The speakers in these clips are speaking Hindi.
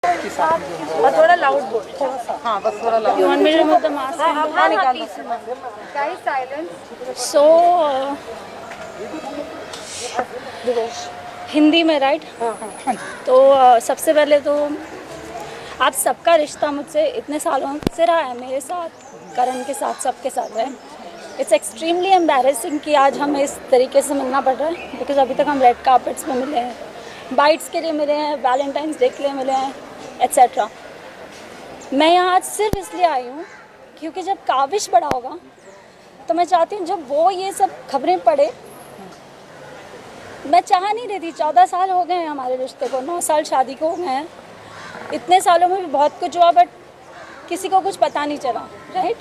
और थोड़ा लाउड बोल, थोड़ा सा, हाँ बस थोड़ा loud. You want me to remove the mask? हाँ निकाल दो। Guys, silence. So हिंदी में राइट? हाँ जी। तो सबसे पहले तो आप सबका रिश्ता मुझसे इतने सालों से रहा है, मेरे साथ, करण के साथ, सबके साथ है। इट्स एक्सट्रीमली एम्बैरेसिंग कि आज हमें इस तरीके से मिलना पड़ रहा है, बिकॉज अभी तक हम रेड कार्पेट्स पे मिले हैं, बाइट्स के लिए मिले हैं, वैलेंटाइंस डे के लिए मिले हैं, एट्सेट्रा। मैं यहाँ आज सिर्फ इसलिए आई हूँ क्योंकि जब काविश बड़ा होगा तो मैं चाहती हूँ जब वो ये सब खबरें पढ़े, मैं चाह नहीं रही थी। 14 साल हो गए हैं हमारे रिश्ते को, 9 साल शादी को हो गए हैं। इतने सालों में भी बहुत कुछ हुआ, बट किसी को कुछ पता नहीं चला, राइट?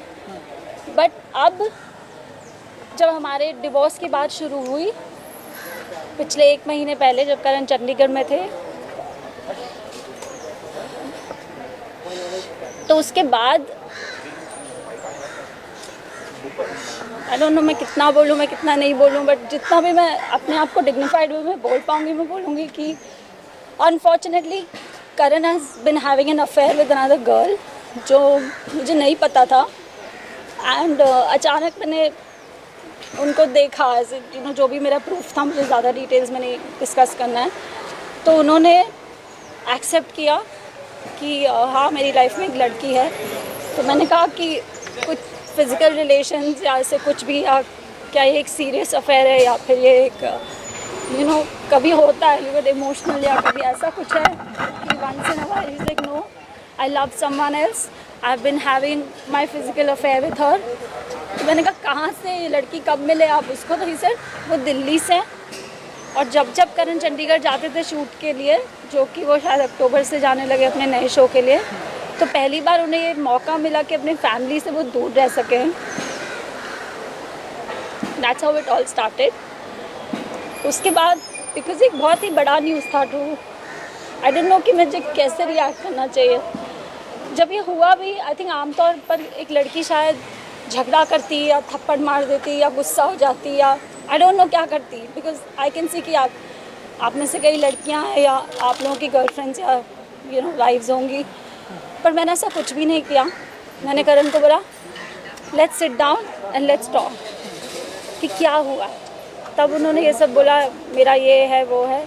बट अब जब हमारे डिवोर्स की बात शुरू हुई पिछले 1 महीने पहले, जब करण चंडीगढ़ में थे, तो उसके बाद आई डोंट नो मैं कितना बोलूँ, मैं कितना नहीं बोलूँ, बट जितना भी मैं अपने आप को डिग्निफाइड वे में बोल पाऊँगी मैं बोलूँगी कि unfortunately Karan has been having an affair with another girl, जो मुझे नहीं पता था। एंड अचानक मैंने उनको देखा, एज यू नो, जो भी मेरा प्रूफ था, मुझे ज़्यादा डिटेल्स में नहीं डिस्कस करना है, तो उन्होंने एक्सेप्ट किया कि हाँ मेरी लाइफ में एक लड़की है। तो मैंने कहा कि कुछ फिज़िकल रिलेशंस या ऐसे कुछ भी, या क्या ये एक सीरियस अफेयर है, या फिर ये एक यू नो कभी होता है यू इमोशनल, या कभी ऐसा कुछ है कि once in a while he is like no I love someone else, I have been having my physical affair with her. तो मैंने कहा कहाँ से ये लड़की, कब मिले आप उसको? तो ही सेड वो दिल्ली से। और जब जब करण चंडीगढ़ जाते थे शूट के लिए, जो कि वो शायद अक्टूबर से जाने लगे अपने नए शो के लिए, तो पहली बार उन्हें ये मौका मिला कि अपनी फैमिली से वो दूर रह सकें। That's how it all started. उसके बाद बिकॉज एक बहुत ही बड़ा न्यूज़ था, टू आई डोंट नो कि मुझे कैसे रिएक्ट करना चाहिए। जब ये हुआ भी, आई थिंक आमतौर पर एक लड़की शायद झगड़ा करती, या थप्पड़ मार देती, या गुस्सा हो जाती, या आई डोंट नो क्या करती, बिकॉज आई कैन सी कि आप में से कई लड़कियां हैं, या आप लोगों की गर्लफ्रेंड्स या यू नो वाइफ्स होंगी, पर मैंने ऐसा कुछ भी नहीं किया। मैंने करण को बोला let's sit down and let's talk कि क्या हुआ है। तब उन्होंने ये सब बोला, मेरा ये है वो है।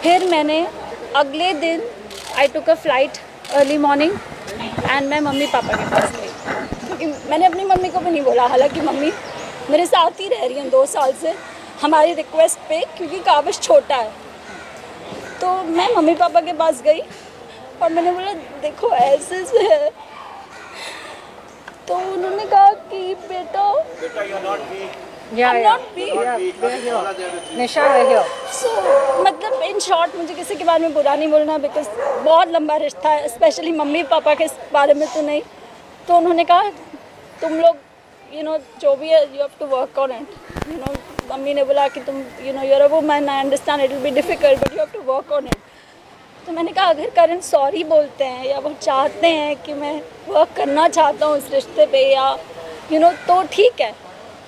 फिर मैंने अगले दिन I took a flight early morning and मैं मम्मी पापा के पास गई, क्योंकि मैंने अपनी मम्मी को भी नहीं बोला, हालांकि मम्मी मेरे साथ ही रह रही हैं 2 साल से हमारी रिक्वेस्ट पे, क्योंकि काविश छोटा है। तो मैं मम्मी पापा के पास गई और मैंने बोला देखो ऐसे से है। तो उन्होंने कहा कि बेटा निशा है। सो मतलब इन शॉर्ट मुझे किसी के बारे में बुरा नहीं बोलना, बिकॉज बहुत लंबा रिश्ता है, स्पेशली मम्मी पापा के बारे में तो नहीं। तो उन्होंने कहा तुम लोग यू नो जो भी है you have to work on it. You know mummy ने बोला कि तुम you know you're a woman, I understand it will be difficult but you have to work on it. तो मैंने कहा अगर करण सॉरी बोलते हैं, या वो चाहते हैं कि मैं वर्क करना चाहता हूँ इस रिश्ते पे, या यू नो तो ठीक है,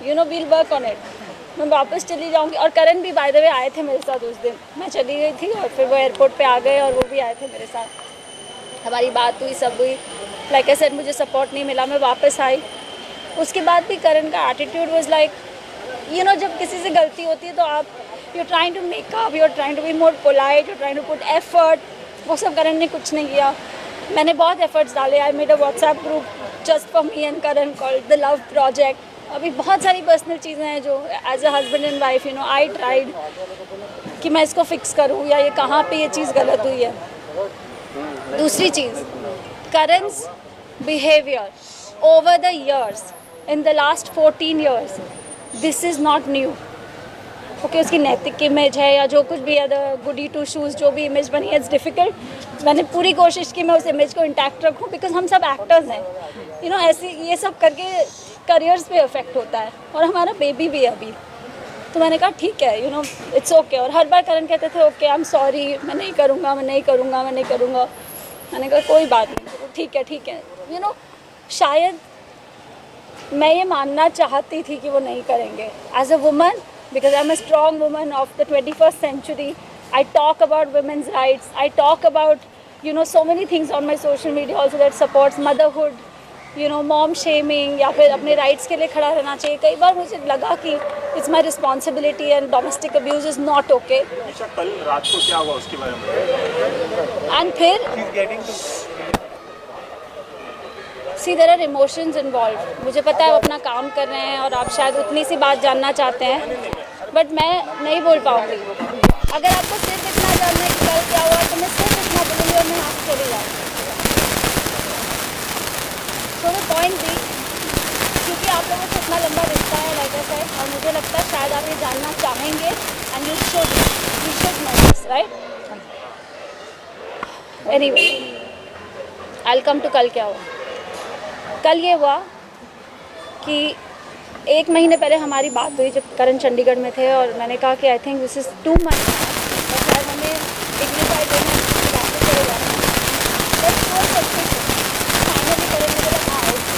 you know we'll work on it. मैं वापस चली जाऊँगी। और करण भी बाय द वे आए थे मेरे साथ उस दिन, मैं चली गई थी और फिर वो एयरपोर्ट पे आ गए और वो भी आए थे मेरे साथ। हमारी बात हुई, सब हुई। लाइक आई सेड मुझे सपोर्ट नहीं मिला, मैं वापस आई। उसके बाद भी करण का attitude was like you know जब किसी से गलती होती है तो आप you trying to make up, you are trying to be more polite, you trying to put effort. वो सब करण ने कुछ नहीं किया। मैंने बहुत एफर्ट्स डाले। I made a WhatsApp group just for me and Karan called the love project. अभी बहुत सारी पर्सनल चीज़ें हैं जो as a husband and wife you know I tried कि मैं इसको फिक्स करूँ, या ये कहाँ पे ये चीज़ गलत हुई है। दूसरी चीज़, करण's behavior over the years, in the last 14 years, this is not new. Okay उसकी नैतिक इमेज है या जो कुछ भी है, द गुडी टू शूज़ जो भी इमेज बनी है, इट्स डिफ़िकल्ट। मैंने पूरी कोशिश की मैं उस इमेज को इंटैक्ट रखूँ, बिकॉज हम सब एक्टर्स हैं, यू नो ऐसे ये सब करके करियर्स पे इफेक्ट होता है, और हमारा बेबी भी है अभी। तो मैंने कहा ठीक है, यू नो इट्स ओके। और हर बार करण कहते थे ओके आई एम सॉरी, मैं नहीं करूँगा, मैं नहीं करूँगा, मैं नहीं करूँगा। मैंने कहा कोई बात नहीं, ठीक है। यू नो शायद मैं ये मानना चाहती थी कि वो नहीं करेंगे। As a woman, because I'm a strong woman of the 21st century, I talk about women's rights, I talk about you know, so many things on my social media also that supports motherhood, you know, mom shaming या फिर अपने rights के लिए खड़ा रहना चाहिए. कई बार मुझे लगा कि it's my responsibility and domestic abuse is not okay. निशा, कल रात को क्या हुआ उसके बारे में? And फिर see, there are emotions involved. मुझे पता है आप अपना काम कर रहे हैं और आप शायद उतनी सी बात जानना चाहते हैं, बट मैं नहीं बोल पाऊँगी. अगर आपको सिर्फ इतना जानना है कि कल क्या हुआ तो मैं सिर्फ इतना बोलूँगी और मैं आपसे चली जाऊँगी. तो वो पॉइंट भी, क्योंकि आप लोगों से इतना लंबा रिश्ता है लाइक आई सेड, और मुझे लगता है शायद आप ये जानना चाहेंगे and you should know this, right? Anyway, I will come to कल क्या हुआ. कल ये हुआ कि 1 महीने पहले हमारी बात हुई जब करण चंडीगढ़ में थे, और मैंने कहा कि I think this is too much और शायद हमें डिग्निफाइड होना वापस चले जाना है. बट वो सब कुछ फाइनली करण ने बोला हाँ ओके.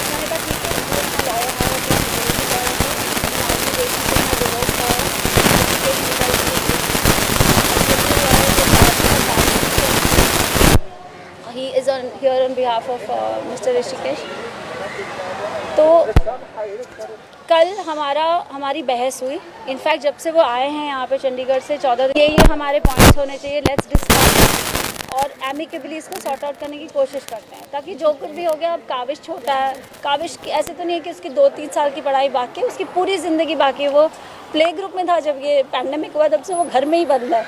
मैंने कहा ठीक है, वो इतना लॉयर है, वो इतना he is on here on behalf of Mr. Rishikesh. तो कल हमारी बहस हुई. इनफैक्ट जब से वो आए हैं यहाँ पे चंडीगढ़ से 14 दिन, ये हमारे पॉइंट्स होने चाहिए, लेट्स डिस्कस और एमिकेबली इसको सॉर्ट आउट करने की कोशिश करते हैं, ताकि जो कुछ भी हो गया. अब काविश छोटा है, काविश की ऐसे तो नहीं है कि उसकी 2-3 साल की पढ़ाई बाकी है, उसकी पूरी ज़िंदगी बाकी है. वो प्ले ग्रुप में था जब ये पैंडेमिक हुआ, तब से वो घर में ही बंद है.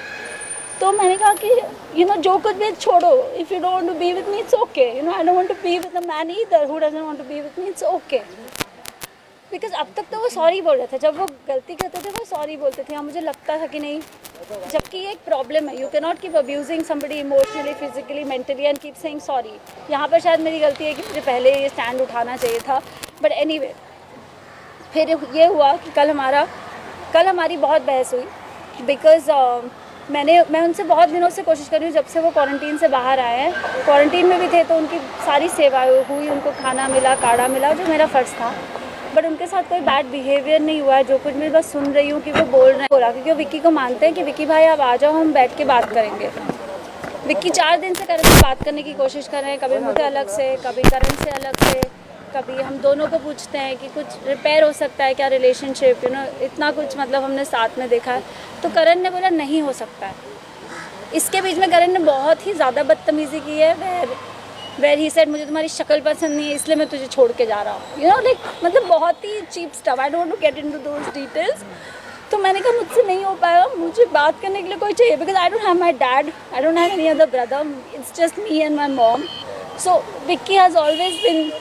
तो मैंने कहा कि यू नो जो कुछ भी छोड़ो, if you don't want to be with me it's okay. You know I don't want to be with a man either who doesn't want to be with me, it's okay. Because अब तक तो वो सॉरी बोल रहे थे, जब वो गलती करते थे वो सॉरी बोलते थे. मुझे लगता था कि नहीं, जबकि ये एक प्रॉब्लम है. You can not keep abusing somebody emotionally, physically, mentally and keep saying sorry. यहाँ पर शायद मेरी गलती है कि मुझे पहले ये स्टैंड उठाना चाहिए था. बट एनीवे, फिर ये हुआ कि कल हमारी बहुत बहस हुई. बिकॉज मैं उनसे बहुत दिनों से कोशिश कर रही हूँ, जब से वो क्वारंटीन से बाहर आए हैं. क्वारंटीन में भी थे तो उनकी सारी सेवाएं हुई, उनको खाना मिला, काढ़ा मिला, जो मेरा फ़र्ज़ था. बट उनके साथ कोई बैड बिहेवियर नहीं हुआ है. जो कुछ मैं बस सुन रही हूँ कि वो बोल रहे हैं, बोला क्योंकि वो विक्की को मानते हैं कि विक्की भाई आप आ जाओ, हम बैठ के बात करेंगे. विक्की 4 दिन से करण से बात करने की कोशिश कर रहे हैं, कभी मुझे अलग से, कभी करण से अलग से, कभी हम दोनों को पूछते हैं कि कुछ रिपेयर हो सकता है क्या रिलेशनशिप, यू नो, इतना कुछ मतलब हमने साथ में देखा है. तो करण ने बोला नहीं हो सकता है. इसके बीच में करण ने बहुत ही ज़्यादा बदतमीज़ी की है. वेर ही सेड मुझे तुम्हारी शक्ल पसंद नहीं है इसलिए मैं तुझे छोड़ के जा रहा हूँ. यू नो लाइक मतलब बहुत ही cheap stuff. I don't want to get into those details. तो मैंने कहा मुझसे नहीं हो पाएगा, मुझे बात करने के लिए कोई चाहिए. Because I don't have my dad, I don't have any other brother, it's just me and my mom. So Vicky has always been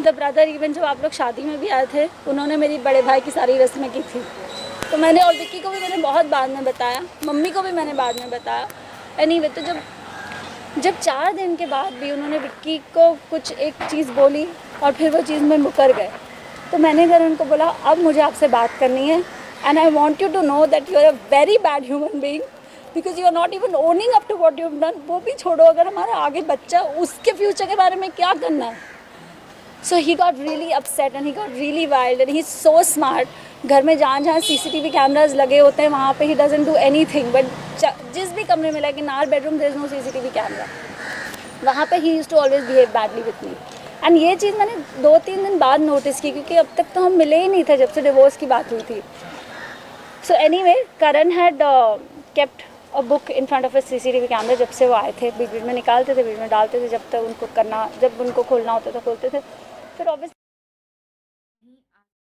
the brother. Even जब आप लोग शादी में भी आए थे, उन्होंने मेरी बड़े भाई की सारी रस्में की थी. तो मैंने, और विक्की को भी मैंने बहुत बाद में बताया, मम्मी को भी मैंने बाद में बताया. एनीवे, तो जब 4 दिन के बाद भी उन्होंने विक्की को कुछ एक चीज़ बोली और फिर वो चीज़ में मुकर गए, तो मैंने करण को बोला अब मुझे आपसे बात करनी है and I want you to know that you are a very bad human being because you are not even owning up to what you have done. वो भी छोड़ो, अगर हमारा आगे बच्चा, उसके फ्यूचर के बारे में क्या करना है. So he got really upset and he got really wild and he is so smart. घर में जहाँ CCTV कैमराज लगे होते हैं वहाँ पे he doesn't do anything. But जिस भी कमरे में, like in our bedroom there is no CCTV camera, वहाँ पे he used to always behave badly with me. And ये चीज़ मैंने 2-3 दिन बाद नोटिस की, क्योंकि अब तक तो हम मिले ही नहीं थे जब से डिवोर्स की बात हुई थी. So anyway, Karan had kept a book in front of a CCTV camera. जब से वो आए थे, बीच बीच में निकालते थे, बीच में डालते थे, जब तक उनको करना, जब उनको खोलना होता था खोलते थे. फिर ऑब्वियसली